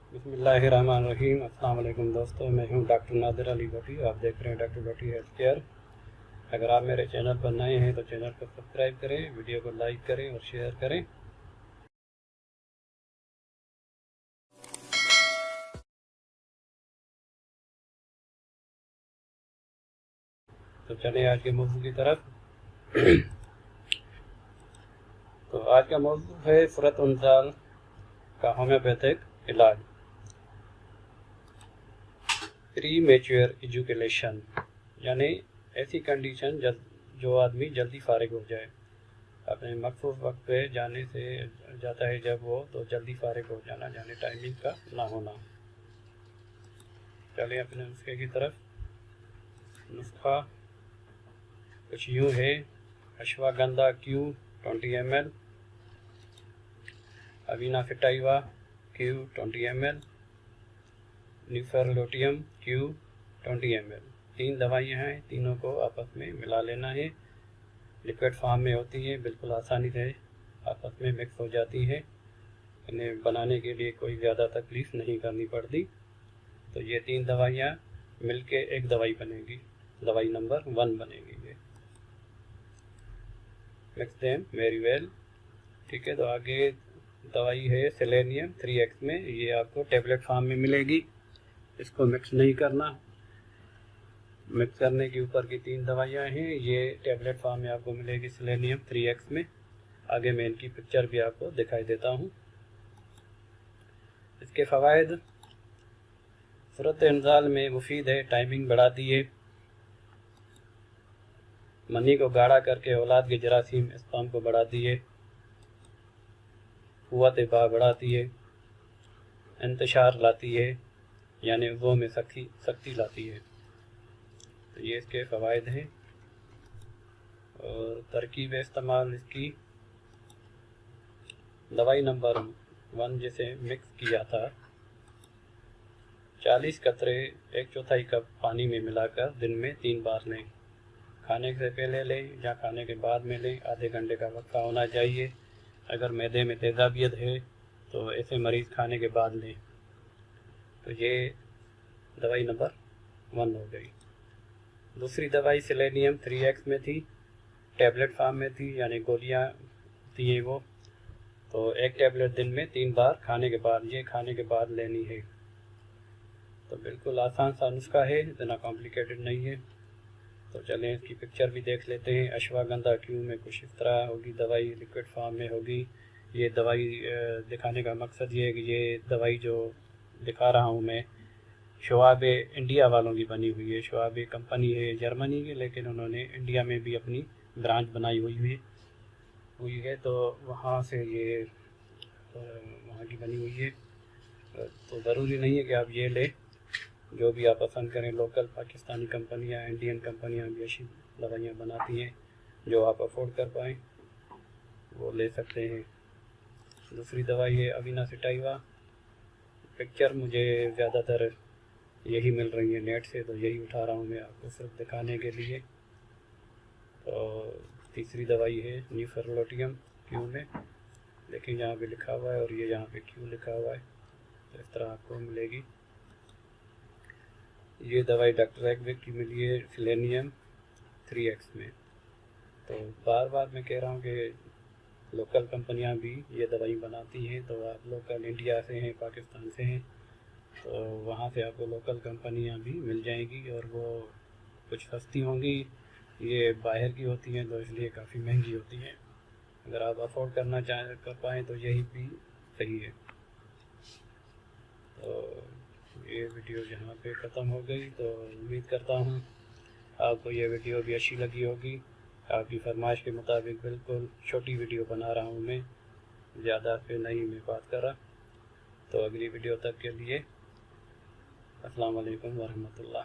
बिस्मिल्लाहिर्रहमानिर्रहीम। अस्सलाम वालेकुम दोस्तों, मैं हूं डॉक्टर नादिर अली भट्टी। आप देख रहे हैं डॉक्टर भट्टी हेल्थ केयर। अगर आप मेरे चैनल पर नए हैं तो चैनल को सब्सक्राइब करें, वीडियो को लाइक करें और शेयर करें। तो चलें आज के मौजू की तरफ। तो आज का मौजू है फुरत-उनजाल का होम्योपैथिक इलाज, प्री मैच्योर एजुकेशन, यानी ऐसी कंडीशन जो आदमी जल्दी फारिग हो जाए, अपने मखसूस वक्त पे जाने से जाता है जब वो, तो जल्दी फारिग हो जाना, यानी टाइमिंग का ना होना। चलिए अपने नुस्खे की तरफ। नुस्खा कुछ यूँ है: अश्वगंधा क्यू 20 ml, अवीना फिटाइवा क्यू 20 ml, न्यूफेरलोटियम क्यू 20 ml। 3 दवाइयाँ हैं, तीनों को आपस में मिला लेना है। लिक्विड फॉर्म में होती हैं, बिल्कुल आसानी से आपस में मिक्स हो जाती है। इन्हें बनाने के लिए कोई ज़्यादा तकलीफ़ नहीं करनी पड़ती। तो ये 3 दवाइयाँ मिलके एक दवाई बनेगी, दवाई नंबर 1 बनेगी ये। Mix them very well. ठीक है, तो आगे दवाई है सेलेनियम 3x में, ये आपको टेबलेट फॉर्म में मिलेगी। इसको मिक्स नहीं करना। मिक्स करने के ऊपर की 3 दवाइयाँ हैं, ये टेबलेट फॉर्म में आपको मिलेगी सेलेनियम 3x में। आगे मैं इनकी पिक्चर भी आपको दिखाई देता हूँ। इसके फ़वाइद: फुरत-ए-इंज़ाल में मुफीद है, टाइमिंग बढ़ाती है, मनी को गाढ़ा करके औलाद के जरासीम स्पर्म को बढ़ाती है, कुव्वत-ए-बा बढ़ाती है, इंतशार लाती है, यानी वो में सख्ती लाती है। तो ये इसके फ़वाइद हैं। और तरकीब इस्तेमाल इसकी: दवाई नंबर 1 जिसे मिक्स किया था, 40 कतरे 1/4 कप पानी में मिलाकर दिन में 3 बार लें। खाने से पहले लें या खाने के बाद में लें। आधे घंटे का वक्फा होना चाहिए। अगर मैदे में तेज़ाबियत है तो ऐसे मरीज़ खाने के बाद लें। तो ये दवाई नंबर 1 हो गई। दूसरी दवाई सेलेनियम 3x में थी, टैबलेट फॉर्म में थी, यानी गोलियां थी ये वो। तो एक टैबलेट दिन में 3 बार खाने के बाद, ये खाने के बाद लेनी है। तो बिल्कुल आसान सा नुस्खा है, इतना कॉम्प्लिकेटेड नहीं है। तो चलें इसकी पिक्चर भी देख लेते हैं। अश्वगंधा क्यू में कुछ इस तरह होगी दवाई, लिक्विड फॉर्म में होगी। ये दवाई दिखाने का मकसद ये है कि ये दवाई जो दिखा रहा हूँ मैं, शवाब इंडिया वालों की बनी हुई है। शवाब कंपनी है जर्मनी की, लेकिन उन्होंने इंडिया में भी अपनी ब्रांच बनाई हुई है। तो वहाँ से ये वहाँ की बनी हुई है। तो ज़रूरी नहीं है कि आप ये लें, जो भी आप पसंद करें। लोकल पाकिस्तानी कंपनियां, इंडियन कंपनियां भी ऐसी दवाइयाँ बनाती हैं, जो आप अफोर्ड कर पाएँ वो ले सकते हैं। दूसरी दवाई है अवीना फिटाइवा। पिक्चर मुझे ज़्यादातर यही मिल रही है नेट से, तो यही उठा रहा हूँ मैं आपको सिर्फ दिखाने के लिए। तो तीसरी दवाई है न्यूफेरलोटियम क्यू में, देखिए यहाँ पे लिखा हुआ है और ये यहाँ पे क्यू लिखा हुआ है। तो इस तरह आपको मिलेगी। ये दवाई डॉक्टर एक्विक की मिली है सेलेनियम 3x में। तो बार बार मैं कह रहा हूँ कि लोकल कंपनियां भी ये दवाई बनाती हैं। तो आप लोकल इंडिया से हैं, पाकिस्तान से हैं, तो वहाँ से आपको लोकल कंपनियां भी मिल जाएंगी, और वो कुछ सस्ती होंगी। ये बाहर की होती हैं तो इसलिए काफ़ी महंगी होती हैं। अगर आप अफोर्ड कर पाएँ तो यही भी सही है। तो ये वीडियो यहाँ पे ख़त्म हो गई। तो उम्मीद करता हूँ आपको ये वीडियो भी अच्छी लगी होगी। आपकी फरमाइश के मुताबिक बिल्कुल छोटी वीडियो बना रहा हूँ मैं, ज़्यादा पे नहीं मैं बात कर रहा। तो अगली वीडियो तक के लिए अस्सलाम वालेकुम वरहमतुल्लाह।